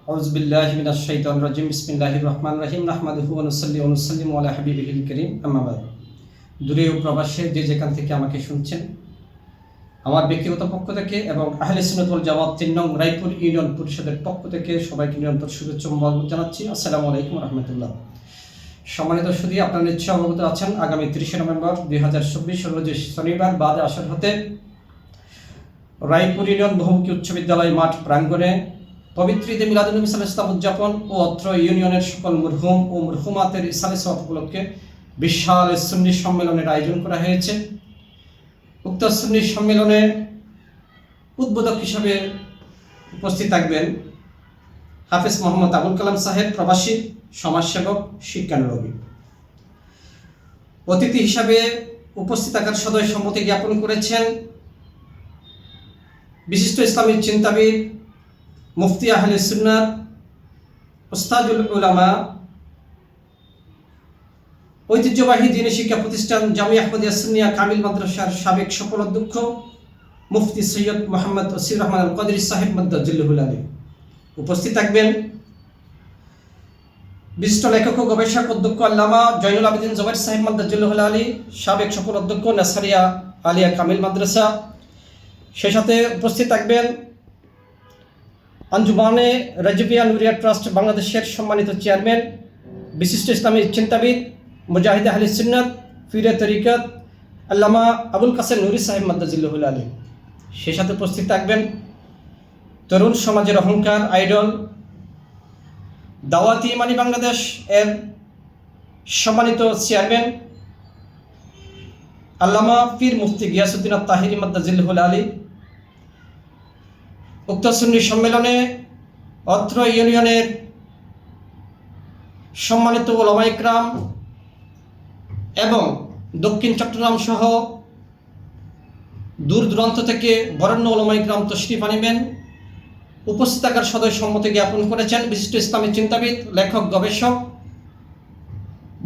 আউযুবিল্লাহি মিনাশ শাইতানির রাজিম। বিসমিল্লাহির রহমানির রহিম। নাহমাদুহু ওয়া নুসাল্লি ওয়া নুসাল্লিমু আলা হাবিবিহিল কারীম। আম্মা বাদ। দূরে ও প্রবাসে যে যেখান থেকে আমাকে শুনছেন, আমার ব্যক্তিগত পক্ষ থেকে এবং আহলে সুন্নাত ওয়াল জামাত ৩ নং রায়পুর ইউনিয়ন পরিষদের পক্ষ থেকে সবাইকে নিরন্তর শুভেচ্ছা ও মোবারক জানাচ্ছি। আসসালামু আলাইকুম ওয়া রাহমাতুল্লাহ। সম্মানিত সুধী, আপনারা নিশ্চয়ই অবগত আছেন, আগামী ৩০ নভেম্বর ২০২৪ রোজ শনিবার বাদ আসর হতে রায়পুর ইউনিয়ন বহুমুখী উচ্চ বিদ্যালয় মাঠ প্রাঙ্গণে পবিত্র ঈদে মিলাদুন্নবী সাল্লাল্লাহু আলাইহি ওয়াসাল্লাম উদযাপন ও অত্র ইউনিয়নের সকল মরহুম ও মরহুমাতের ইসালে সওয়াব উপলক্ষে বিশাল সুন্নি সম্মেলনের আয়োজন করা হয়েছে। উক্ত সুন্নি সম্মেলনে উদ্বোধক হিসেবে উপস্থিত থাকবেন হাফেজ মোহাম্মদ আবুল কালাম সাহেব, প্রবাসী সমাজসেবক, শিক্ষানুরাগী। অতিথি হিসাবে উপস্থিত থাকার সদয় সম্মতি জ্ঞাপন করেছেন বিশিষ্ট ইসলামী চিন্তাবিদ, মুফতি আহলে সুন্নাত, উস্তাদুল উলামা, ঐতিহ্যবাহী দ্বীনী শিক্ষা প্রতিষ্ঠান জামিয়া আহমদিয়া সুন্নিয়া কামিল মাদ্রাসার সাবেক সফল অধ্যক্ষ মুফতি সৈয়দ মোহাম্মদ ওসির রহমান আল কদরি সাহেব মাদ্দাজিল্লুহুল আলী। উপস্থিত থাকবেন বিশিষ্ট লেখক ও গবেষক অধ্যক্ষ আল্লামা জয়নুল আবেদিন জুবাইর সাহেব মাদ্দাজিল্লুহুল আলী, সাবেক সফল অধ্যক্ষ নাসারিয়া আলিয়া কামিল মাদ্রাসা। সেই সাথে উপস্থিত থাকবেন আঞ্জুমানে রাজবিয়া নুরিয়া ট্রাস্ট বাংলাদেশের সম্মানিত চেয়ারম্যান, বিশিষ্ট ইসলামী চিন্তাবিদ, মুজাহিদ আহলে সুন্নাত, পীরে তরিকত আল্লামা আবুল কাসেম নুরি সাহেব মাদ্দাজিল্লুহুল আলী। সেই সাথে উপস্থিত থাকবেন তরুণ সমাজের অহংকার, আইডল, দাওয়াতি ইমানি বাংলাদেশ এর সম্মানিত চেয়ারম্যান আল্লামা পীর মুফতি গিয়াসউদ্দিন আত-তাহিরি মাদ্দাজিল্লুহুল আলী। উক্ত সুন্নি সম্মেলনে অত্র ইউনিয়নের সম্মানিত উলামা ইকরাম এবং দক্ষিণ চট্টগ্রাম সহ দূর দূরান্ত থেকে বরেণ্য উলামা ইকরাম তশরিফ আনিবেন। উপস্থিত থাকার সদয় সম্মতি জ্ঞাপন করেছেন বিশিষ্ট ইসলামী চিন্তাবিদ, লেখক, গবেষক,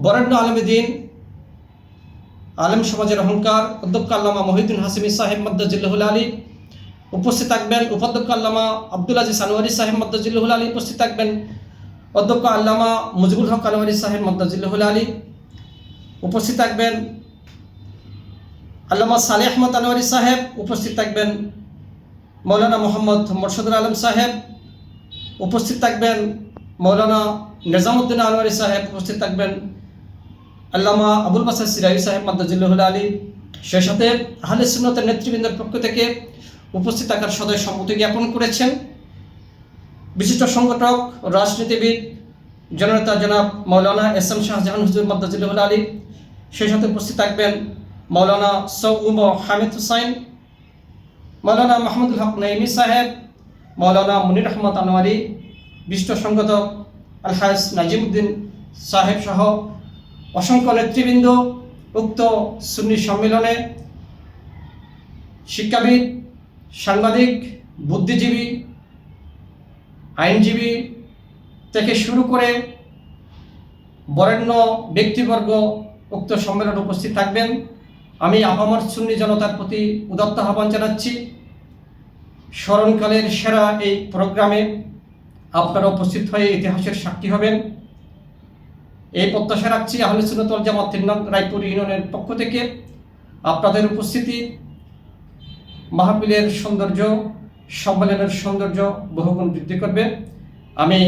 বরেণ্য আলেম দ্বীন, আলেম সমাজের অহংকার অধ্যক্ষ আল্লামা মহিউদ্দিন হাসিমি সাহেব মাদ্দাজিল্লুহুল আলী। উপস্থিত থাকবেন উপাধ্যক্ষ আল্লামা আব্দুল আজিজ আনোয়ারি সাহেব মাদ্দাজিল্লুহুল আলী। উপস্থিত থাকবেন অধ্যক্ষ আল্লামা মুজিবুল হক আনোয়ারি সাহেব মাদ্দাজিল্লুহুল আলী। উপস্থিত থাকবেন আল্লামা সালেহ আহমদ আনোয়ারি সাহেব। উপস্থিত থাকবেন মৌলানা মোহাম্মদ মোরশেদুল আলম সাহেব। উপস্থিত থাকবেন মৌলানা নিজামুদ্দিন আনোয়ারি সাহেব। উপস্থিত থাকবেন আল্লামা আবুল বাসার সিরাই সাহেব মাদ্দাজিল্লুহুল আলী। সেই সাথে আহলে সুন্নাতের নেতৃবৃন্দের পক্ষ থেকে উপস্থিত থাকার সদয় সম্মতি জ্ঞাপন করেছেন বিশিষ্ট সংগঠক, রাজনীতিবিদ, জননেতা জনাব মৌলানা এস এম শাহজাহান হুজুর মাদ্দাজিল্লুহুল আলী। সেই সাথে উপস্থিত থাকবেন মৌলানা সৌউম হামিদ হুসাইন, মৌলানা মাহমুদুল হক নাইমি সাহেব, মৌলানা মুনির আহমদ আনোয়ারি, বিশিষ্ট সংগঠক আলহাজ নাজিমুদ্দিন সাহেব সহ অসংখ্য নেতৃবৃন্দ উক্ত সুন্নি সম্মেলনে শিক্ষাবিদ, সাংবাদিক, বুদ্ধিজীবী, আইনজীবী থেকে শুরু করে বরেণ্য ব্যক্তিবর্গ উক্ত সম্মেলনে উপস্থিত থাকবেন। আমি আপামর সুন্নি জনতার প্রতি উদাত্ত আহ্বান জানাচ্ছি, স্মরণকালের সেরা এই প্রোগ্রামে আপনারা উপস্থিত হয়ে ইতিহাসের সাক্ষী হবেন এই প্রত্যাশা রাখছি। আহলে সুন্নাত ওয়াল জামাত ৩ নং রায়পুর ইউনিয়নের পক্ষ থেকে আপনাদের উপস্থিতি মাহফিলের সৌন্দর্য, সম্মেলনের সৌন্দর্য বহুগুণ বৃদ্ধি করবে। আমি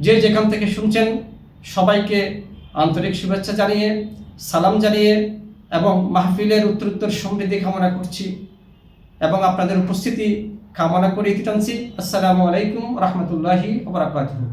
যে যেখান থেকে শুনছেন সবাইকে আন্তরিক শুভেচ্ছা জানিয়ে, সালাম জানিয়ে এবং মাহফিলের উত্তরোত্তর সমৃদ্ধি কামনা করছি এবং আপনাদের উপস্থিতি কামনা করে ইতি টানছি। আসসালামু আলাইকুম রহমতুল্লাহি ওয়া বারাকাতুহু।